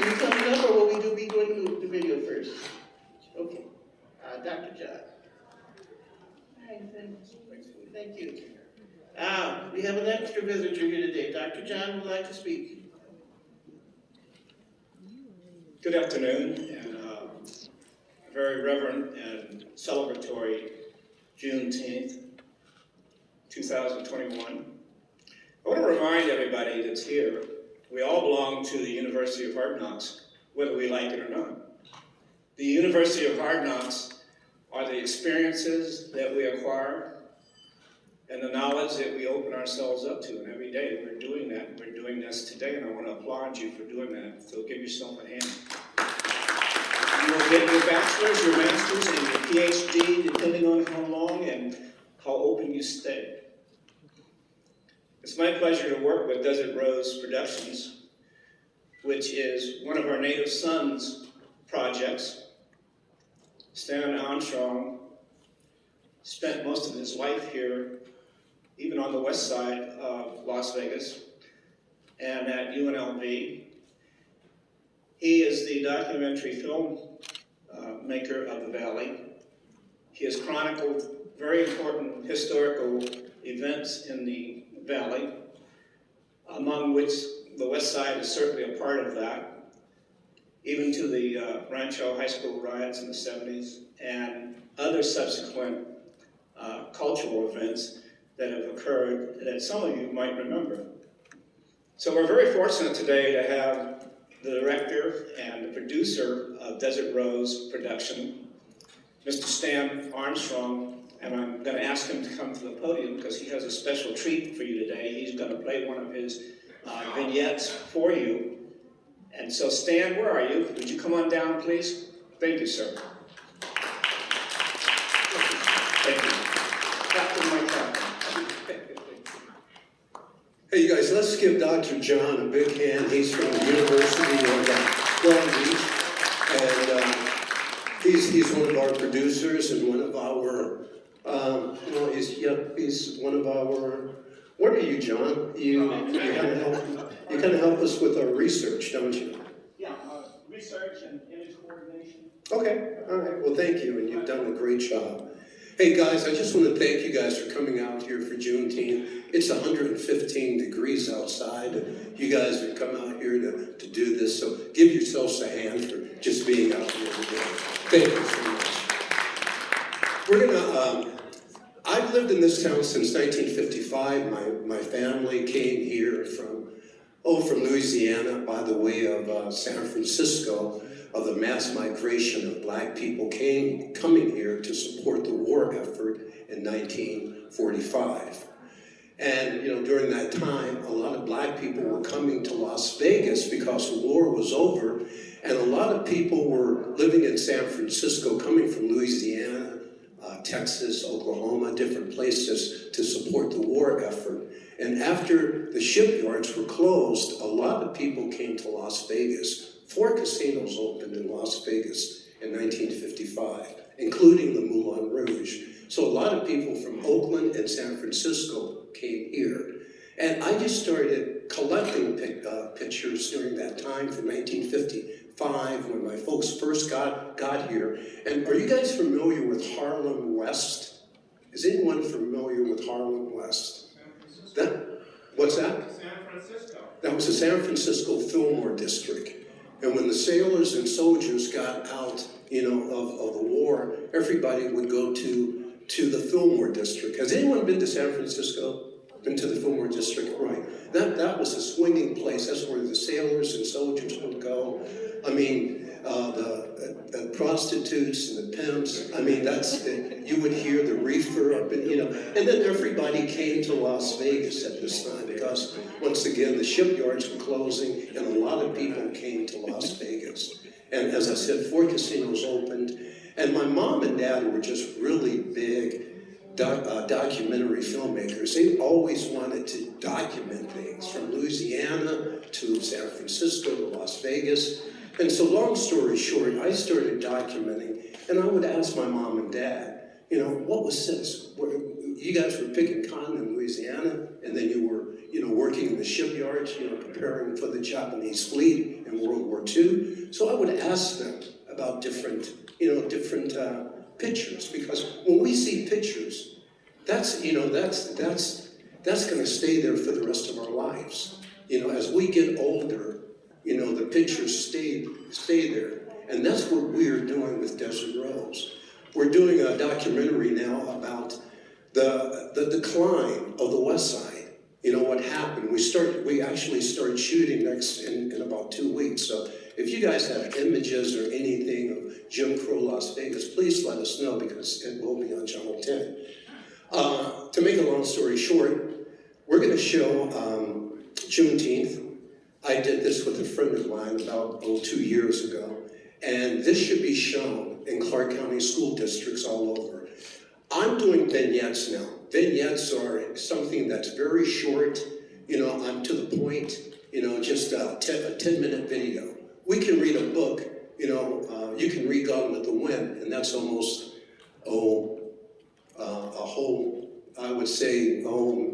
you coming up, or will we be doing the video first? Okay. Dr. John. Hi, thank you. We have an extra visitor here today. Dr. John would like to speak. Good afternoon, and a very reverent and celebratory Juneteenth, 2021. I want to remind everybody that's here, we all belong to the University of Hard Knocks, whether we like it or not. The University of Hard Knocks are the experiences that we acquire and the knowledge that we open ourselves up to. And every day we're doing that. We're doing this today, and I want to applaud you for doing that. So give yourself a hand. You will get your bachelor's, your master's, and your PhD, depending on how long and how open you stay. It's my pleasure to work with Desert Rose Productions, which is one of our Native Sons projects. Stan Armstrong spent most of his life here, even on the west side of Las Vegas, and at UNLV. He is the documentary film maker of the Valley. He has chronicled very important historical events in the Valley, among which the west side is certainly a part of that, even to the Rancho High School riots in the 70s and other subsequent cultural events that have occurred that some of you might remember. So we're very fortunate today to have the director and the producer of Desert Rose Production, Mr. Stan Armstrong, and I'm going to ask him to come to the podium because he has a special treat for you today. He's going to play one of his vignettes for you. And so, Stan, where are you? Would you come on down, please? Thank you, sir. Thank you. Captain, my captain. Hey, you guys, let's give Dr. John a big hand. He's from the University of Long Beach, and he's one of our producers and one of our, he's one of our. What are you, John? You kind of help us with our research, don't you? Yeah, research and image coordination. Okay, all right. Well, thank you, and you've done a great job. Hey, guys, I just want to thank you guys for coming out here for Juneteenth. It's 115 degrees outside, and you guys have come out here to do this, so give yourselves a hand for just being out here today. Thank you so much. We're going to... I've lived in this town since 1955. My family came here from Louisiana by the way of San Francisco, of the mass migration of black people coming here to support the war effort in 1945. And during that time, a lot of black people were coming to Las Vegas because the war was over, and a lot of people were living in San Francisco, coming from Louisiana, Texas, Oklahoma, different places to support the war effort. And after the shipyards were closed, a lot of people came to Las Vegas. 4 casinos opened in Las Vegas in 1955, including the Moulin Rouge. So a lot of people from Oakland and San Francisco came here. And I just started collecting pictures during that time from 1955 when my folks first got here. And are you guys familiar with Harlem West? Is anyone familiar with Harlem West? What's that? San Francisco. That was the San Francisco Fillmore District. And when the sailors and soldiers got out, of the war, everybody would go to the Fillmore District. Has anyone been to San Francisco? Been to the Fillmore District? Right. That was a swinging place. That's where the sailors and soldiers would go. I mean, the prostitutes and the pimps. I mean, you would hear the reefer up and then everybody came to Las Vegas at this time because once again the shipyards were closing and a lot of people came to Las Vegas. And as I said, 4 casinos opened, and my mom and dad were just really big documentary filmmakers. They always wanted to document things from Louisiana to San Francisco to Las Vegas. And so long story short, I started documenting, and I would ask my mom and dad, what was this? You guys were picking cotton in Louisiana, and then you were, working in the shipyards, preparing for the Japanese fleet in World War II. So I would ask them about different pictures, because when we see pictures, that's going to stay there for the rest of our lives. As we get older, the pictures stay there. And that's what we are doing with Desert Rose. We're doing a documentary now about the decline of the West Side. What happened. We actually start shooting in about 2 weeks. So if you guys have images or anything of Jim Crow Las Vegas, please let us know, because it will be on Channel 10. To make a long story short, we're going to show Juneteenth. I did this with a friend of mine about 2 years ago, and this should be shown in Clark County school districts all over. I'm doing vignettes now. Vignettes are something that's very short, I'm to the point, just a 10-minute video. We can read a book, you can read Gone with the Wind, and that's almost, a whole, I would say, how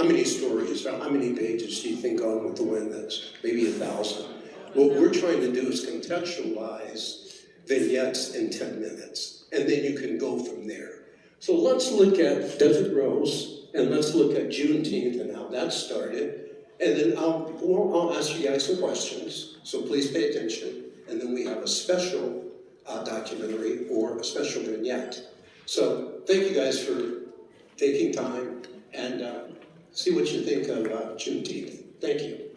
many stories, or how many pages do you think Gone with the Wind is? Maybe 1,000. What we're trying to do is contextualize vignettes in 10 minutes, and then you can go from there. So let's look at Desert Rose, and let's look at Juneteenth and how that started, and then I'll ask you guys some questions, so please pay attention, and then we have a special documentary or a special vignette. So thank you guys for taking time, and see what you think of Juneteenth. Thank you.